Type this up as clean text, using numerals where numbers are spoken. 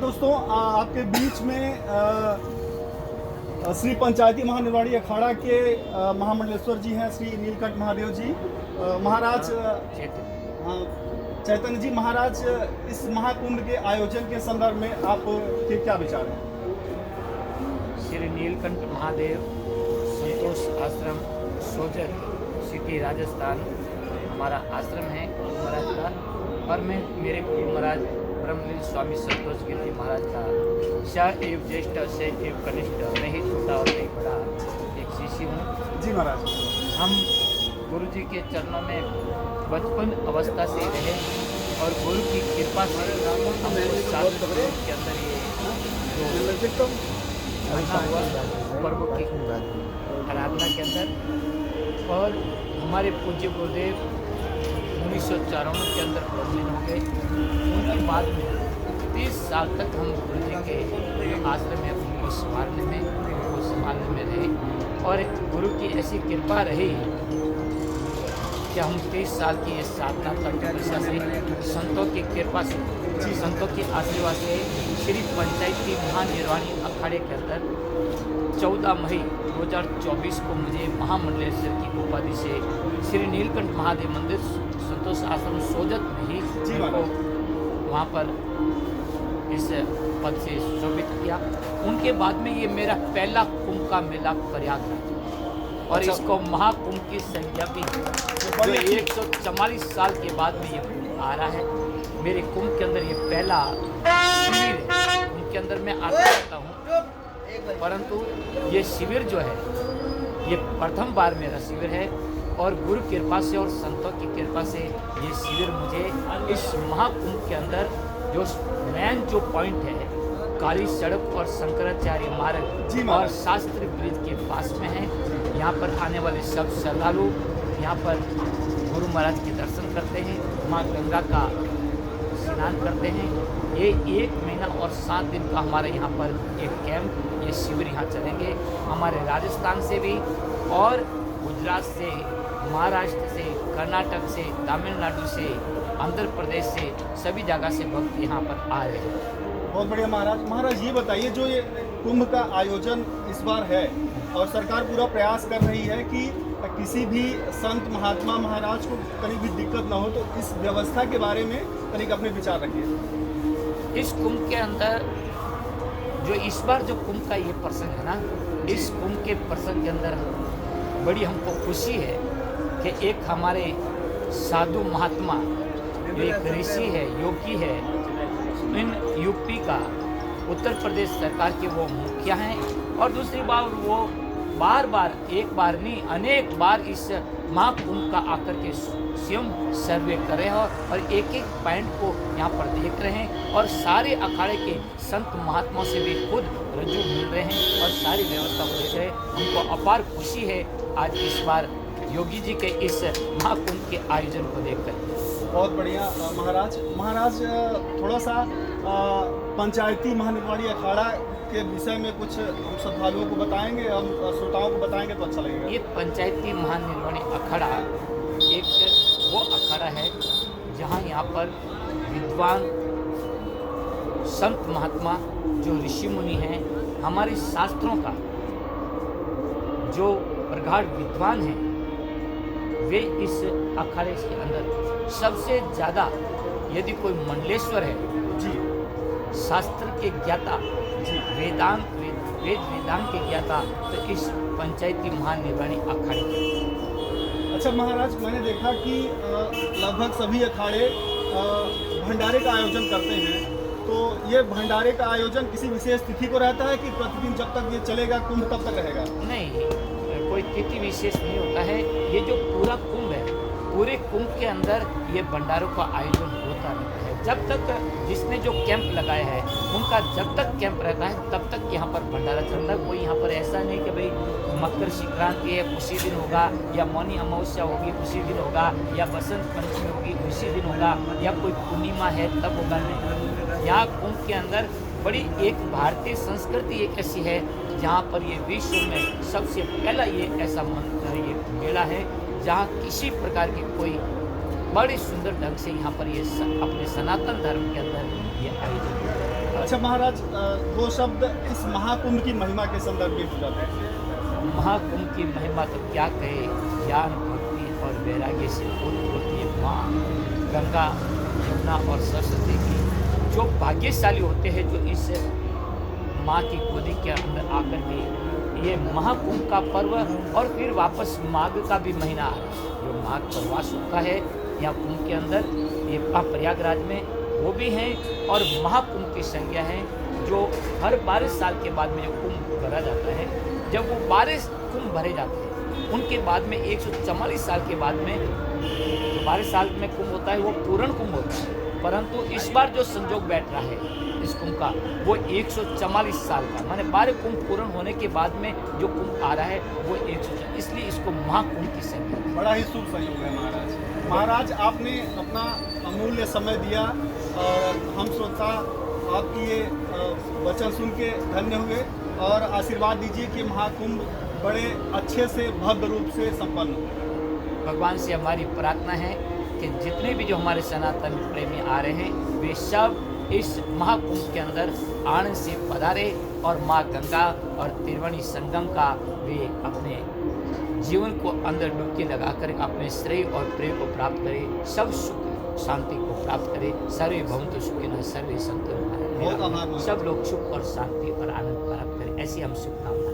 दोस्तों, आपके बीच में श्री पंचायती महानिर्वाणी अखाड़ा के महामंडलेश्वर जी हैं, श्री नीलकंठ महादेव जी महाराज। चैतन्य जी महाराज, इस महाकुंभ के आयोजन के संदर्भ में आप के क्या विचार हैं? श्री नीलकंठ महादेव संतोष आश्रम सोजत सिटी राजस्थान हमारा आश्रम है महाराज का, और मैं मेरे गुरु महाराज ब्रह्मलीन स्वामी संतोष गिरी महाराज का स एव ज्येष्ठ से एव कनिष्ठ, नहीं छोटा और नहीं बड़ा एक शिष्य हूँ। जी महाराज, हम गुरु जी के चरणों में बचपन अवस्था से रहे और गुरु की कृपा से हम शास्त्र के अंदर ये जो पर्व की आराधना के अंदर, और हमारे पूज्य गुरुदेव 1994 के अंदर प्रवलीन हो गए। उनके बाद में 30 साल तक हम गुरु जी के आश्रम में उनको संभालने में रहे, और गुरु की ऐसी कृपा रही कि हम 30 साल की इस साधना तपस्या से, संतों की कृपा से, संतों के आशीर्वाद से श्री पंचायती महानिर्वाणी अखाड़े के अंदर 14 मई 2024 को मुझे महामंडलेश्वर की उपाधि से श्री नीलकंठ महादेव मंदिर संतोष आश्रम सोजत में ही को वहाँ पर इस पद से शोभित किया। उनके बाद में ये मेरा पहला कुंभ का मेला प्रयागराज, और इसको महाकुंभ की संज्ञा भी जो 144 साल के बाद में ये आ रहा है। मेरे कुंभ के अंदर ये पहला शिविर है। उनके अंदर मैं आता रहता हूँ, परंतु ये शिविर जो है ये प्रथम बार मेरा शिविर है, और गुरु कृपा से और संतों की कृपा से ये शिविर मुझे इस महाकुंभ के अंदर जो मेन जो पॉइंट है, काली सड़क और शंकराचार्य मार्ग और शास्त्री ब्रिज के पास में है। यहाँ पर आने वाले सब श्रद्धालु यहाँ पर गुरु महाराज के दर्शन करते हैं, माँ गंगा का स्नान करते हैं। ये 1 महीना और 7 दिन का हमारे यहाँ पर एक कैंप, ये शिविर यहाँ चलेंगे। हमारे राजस्थान से भी और गुजरात से, महाराष्ट्र से, कर्नाटक से, तमिलनाडु से, आंध्र प्रदेश से, सभी जगह से भक्त यहाँ पर आ रहे हैं। बहुत बढ़िया महाराज, ये बताइए, जो ये कुंभ का आयोजन इस बार है और सरकार पूरा प्रयास कर रही है कि किसी भी संत महात्मा महाराज को कहीं भी दिक्कत ना हो, तो इस व्यवस्था के बारे में कहीं अपने विचार रखिए। इस कुंभ के अंदर जो इस बार जो कुंभ का ये प्रसंग है ना, इस कुंभ के प्रसंग के अंदर बड़ी हमको खुशी है कि एक हमारे साधु महात्मा जो एक ऋषि है, योगी है, इन यूपी का उत्तर प्रदेश सरकार के वो मुखिया हैं, और दूसरी बार वो बार बार, एक बार नहीं अनेक बार इस महाकुंभ का आकर के स्वयं सर्वे कर रहे हैं और एक एक पॉइंट को यहाँ पर देख रहे हैं, और सारे अखाड़े के संत महात्माओं से भी खुद रजू मिल रहे हैं और सारी व्यवस्था को देख रहे हैं। हमको अपार खुशी है आज इस बार योगी जी के इस महाकुंभ के आयोजन को देखकर। बहुत बढ़िया महाराज, थोड़ा सा पंचायती महानिर्वाणी अखाड़ा के विषय में कुछ हम श्रद्धालुओं को बताएंगे, हम श्रोताओं को बताएंगे तो अच्छा लगेगा। ये पंचायती महानिर्वाणी अखाड़ा एक वो अखाड़ा है जहाँ यहाँ पर विद्वान संत महात्मा जो ऋषि मुनि हैं, हमारे शास्त्रों का जो प्रगाढ़ विद्वान हैं, वे इस अखाड़े के अंदर सबसे ज़्यादा, यदि कोई मंडलेश्वर है जी, शास्त्र के ज्ञाता जी, वेदांत के ज्ञाता, तो इस पंचायती महानिर्वाणी अखाड़े। अच्छा महाराज, मैंने देखा कि लगभग सभी अखाड़े भंडारे का आयोजन करते हैं, तो ये भंडारे का आयोजन किसी विशेष तिथि को रहता है कि प्रतिदिन जब तक ये चलेगा कुंभ तब तक रहेगा? नहीं, कोई तिथि विशेष नहीं होता है। ये जो पूरा कुंभ है, पूरे कुंभ के अंदर ये भंडारों का आयोजन होता रहता है। जब तक जिसने जो कैंप लगाया है उनका जब तक कैंप रहता है तब तक यहाँ पर भंडारा चलता है। कोई यहाँ पर ऐसा नहीं कि भाई मकर संक्रांति है उसी दिन होगा, या मौनी अमावस्या होगी उसी दिन होगा, या बसंत पंचमी होगी उसी दिन होगा, या कोई पूर्णिमा है तब होगा। नहीं, यहाँ कुंभ के अंदर बड़ी एक भारतीय संस्कृति एक ऐसी है जहाँ पर ये विश्व में सबसे पहला ये ऐसा ये मेला है जहाँ किसी प्रकार की कोई बड़े सुंदर ढंग से यहाँ पर ये अपने सनातन धर्म के अंदर ये आयोजन अच्छा महाराज, दो शब्द इस महाकुंभ की महिमा के संदर्भ में बताते हैं। महाकुंभ की महिमा तो क्या कहे, ज्ञान भक्ति और वैराग्य से पूर्ण होती है माँ गंगा, यमुना और सरस्वती की। जो भाग्यशाली होते हैं जो इस माँ की गोदी के अंदर आकर के ये महाकुंभ का पर्व और फिर वापस माघ का भी महीना आ रहा है, जो माघ प्रवास होता है यहाँ कुंभ के अंदर, ये प्रयागराज में वो भी हैं। और महाकुंभ की संज्ञा है जो हर 12 साल के बाद में जो कुंभ भरा जाता है, जब वो 12 कुंभ भरे जाते हैं उनके बाद में 144 साल के बाद में जो 12 साल में कुंभ होता है वो पूर्ण कुंभ होता है। परंतु इस बार जो संजोग बैठ रहा है इस कुंभ का वो 144 साल का, माने 12 कुंभ पूर्ण होने के बाद में जो कुंभ आ रहा है वो 144, इसलिए इसको महाकुंभ की संज्ञा है। बड़ा ही शुभ संयोग है महाराज। महाराज आपने अपना अमूल्य समय दिया और हम श्रोता आपकी ये वचन सुन के धन्य हुए और आशीर्वाद दीजिए कि महाकुंभ बड़े अच्छे से भव्य रूप से संपन्न हो। भगवान से हमारी प्रार्थना है कि जितने भी जो हमारे सनातन प्रेमी आ रहे हैं वे सब इस महाकुंभ के अंदर आनंद से पधारे और माँ गंगा और त्रिवेणी संगम का वे अपने जीवन को अंदर डुबकी लगाकर अपने श्रेय और प्रेम को प्राप्त करें, सब सुख शांति को प्राप्त करें। सर्वे भवन्तु सुखिनः सर्वे सन्तु निरामयाः। सब लोग सुख और शांति और आनंद प्राप्त करें, ऐसी हम शुभकामनाएं।